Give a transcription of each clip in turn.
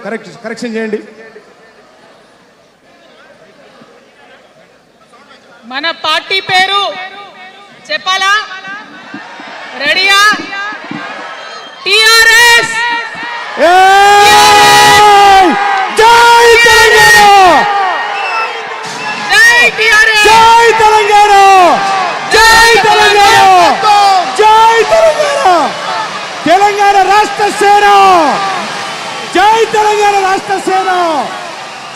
Correction చేయండి. మన party పేరు చెప్పాలా? రెడీయా? టిఆర్ఎస్. జై తెలంగాణ! జై టిఆర్ఎస్! జై తెలంగాణ! జై తెలంగాణ! జై తెలంగాణ! తెలంగాణ రాష్ట్ర సేన! జై తెలంగాణ రాష్ట్ర సేన!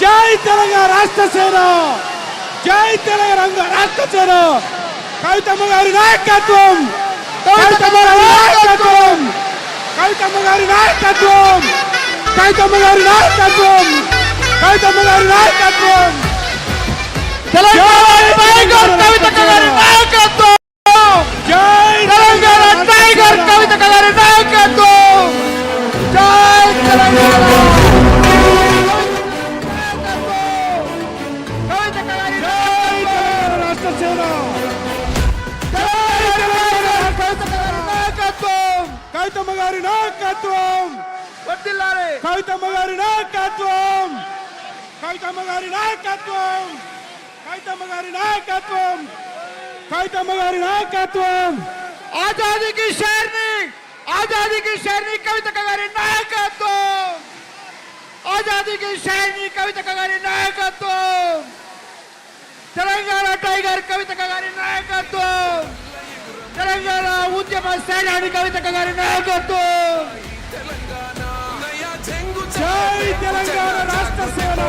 జై తెలంగాణ రాష్ట్ర సేన! జై తెలంగాణ రాష్ట్ర సేన! కవితమ్మ గారి నాయకత్వం! కవితమ్మ గారి నాయకత్వం! కవితమ్మ గారి నాయకత్వం! కవితమ్మ గారి నాయకత్వం! కవితమ్మ గారి నాయకత్వం! తెలంగాణ టైగర్ కవితమ్మ గారి నాయకత్వం! జై తెలంగాణ టైగర్ కవితమ్మ గారి నాయకత్వం! జై తెలంగాణ! రాష్ట్ర సేన! కవితమ్మ గారి నాయకత్వం! కవితమ్మ గారి నాయకత్వం! కవితమ్మ గారి నాయకత్వం! కవితమ్మ గారి నాయకత్వం! కవితమ్మ గారి నాయకత్వం! ఆజాదీ కి షేర్ని కవితమ్మ గారి నాయకత్వం! ఆజాదీ కి షేర్ని కవితమ్మ గారి నాయకత్వం! తెలంగాణ టైగర్ కవితమ్మ గారి నాయకత్వం! తెలంగాణ ఉద్యమ సేనాని కవితమ్మ గారి నాయకత్వం! జై తెలంగాణ రాష్ట్ర సేన!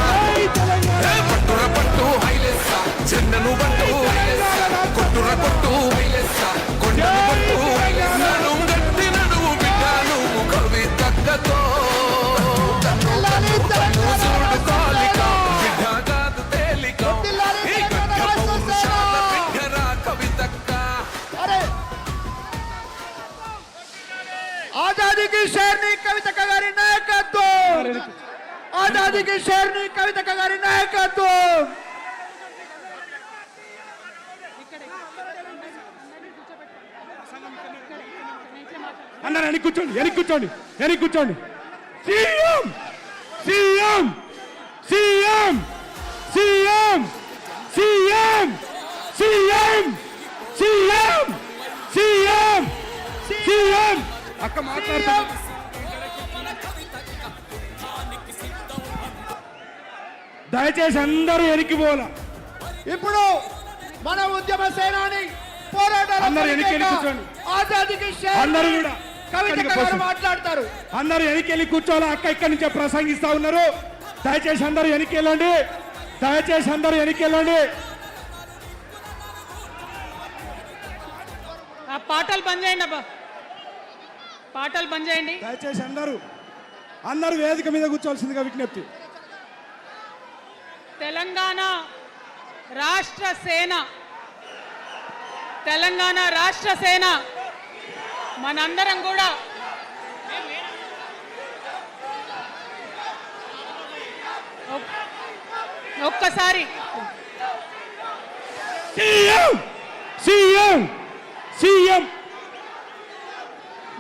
జై తెలంగాణ! పట్టుర పట్టు హైలెస్స చెన్నను పట్టు కొట్టుర కొట్టు హైలెస్స కొండను పట్టు నన్ను గట్టి నడువు బిడ్డను కవితక్కతో చూడు కాలిక బిడ్డ కాదు తేలిక ఈ గడ్డ పౌరుషాల బిడ్డరా కవితక్క. ఆజాదీ కి షేర్ని కవితమ్మ గారి నాయకత్వం! ఆజాదీ కి షేర్ని కవితమ్మ గారి నాయకత్వం! అందరూ వెనక్కి కూర్చోండి, వెనక్కి కూర్చోండి, వెనక్కి కూర్చోండి. CM CM CM CM CM CM CM CM CM అక్క మాట్లాడుతా. దయచేసి అందరూ వెనక్కి పోలా. ఇప్పుడు మన ఉద్యమ సేనాని పోరాటాలు అందరూ వెనక్కి కూర్చోండి. ఆజాదీకి అందరూ కూడా మాట్లాడతారు. అందరూ వెనక్కి వెళ్ళి కూర్చోవాలి. అక్క ఇక్కడి నుంచే ప్రసంగిస్తా ఉన్నారు. దయచేసి అందరూ వెనక్కి వెళ్ళండి. దయచేసి అందరూ వెనక్కి వెళ్ళండి. ఆ పాటలు బంద్ చేయండి అబ్బా, పాటలు బంద్ చేయండి. దయచేసి అందరూ వేదిక మీద కూర్చోవలసిందిగా విజ్ఞప్తి. తెలంగాణ రాష్ట్ర సేన, తెలంగాణ రాష్ట్ర సేన మనందరం కూడా ఒక్కసారి సీఎం సీఎం సీఎం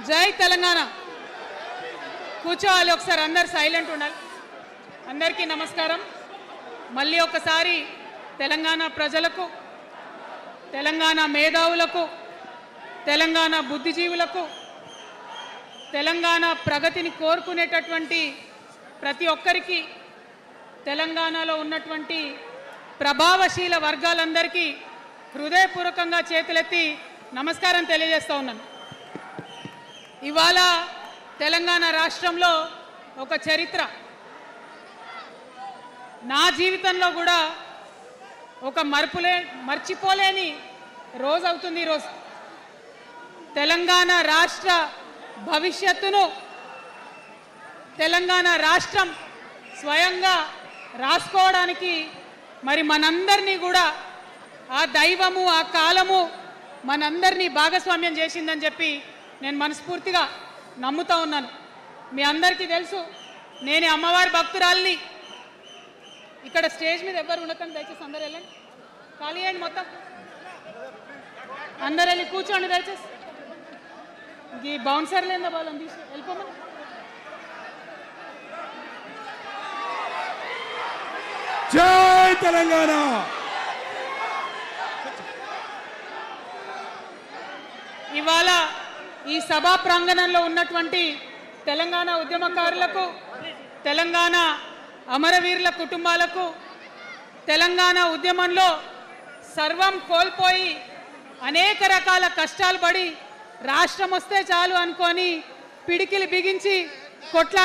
జై తెలంగాణ కూర్చోవాలి. ఒకసారి అందరు సైలెంట్ ఉండాలి. అందరికీ నమస్కారం. మళ్ళీ ఒకసారి తెలంగాణ ప్రజలకు, తెలంగాణ మేధావులకు, తెలంగాణ బుద్ధిజీవులకు, తెలంగాణ ప్రగతిని కోరుకునేటటువంటి ప్రతి ఒక్కరికి, తెలంగాణలో ఉన్నటువంటి ప్రభావశీల వర్గాలందరికీ హృదయపూర్వకంగా చేతులెత్తి నమస్కారం తెలియజేస్తూ ఉన్నాను. ఇవాళ తెలంగాణ రాష్ట్రంలో ఒక చరిత్ర, నా జీవితంలో కూడా ఒక మర్చిపోలేని రోజు అవుతుంది ఈరోజు. తెలంగాణ రాష్ట్ర భవిష్యత్తును తెలంగాణ రాష్ట్రం స్వయంగా రాసుకోవడానికి మరి మనందరినీ కూడా ఆ దైవము, ఆ కాలము మనందరినీ భాగస్వామ్యం చేసిందని చెప్పి నేను మనస్ఫూర్తిగా నమ్ముతా ఉన్నాను. మీ అందరికీ తెలుసు, నేను అమ్మవారి భక్తురాలిని. ఇక్కడ స్టేజ్ మీద ఎవ్వరు ఉండకండి, దయచేసి అందరు వెళ్ళండి, ఖాళీ అయ్యండి మొత్తం. అందరు వెళ్ళి కూర్చోండి దయచేసి. ఈ బౌన్సర్లు ఏందా వాళ్ళని తీసి వెళ్ళిపోమని. జై తెలంగాణ. ఇవాళ ఈ సభా ప్రాంగణంలో ఉన్నటువంటి తెలంగాణ ఉద్యమకారులకు, తెలంగాణ అమరవీరుల కుటుంబాలకు, తెలంగాణ ఉద్యమంలో సర్వం కోల్పోయి అనేక రకాల కష్టాలు పడి రాష్ట్రం వస్తే చాలు అనుకొని పిడికిలు బిగించి కొట్లా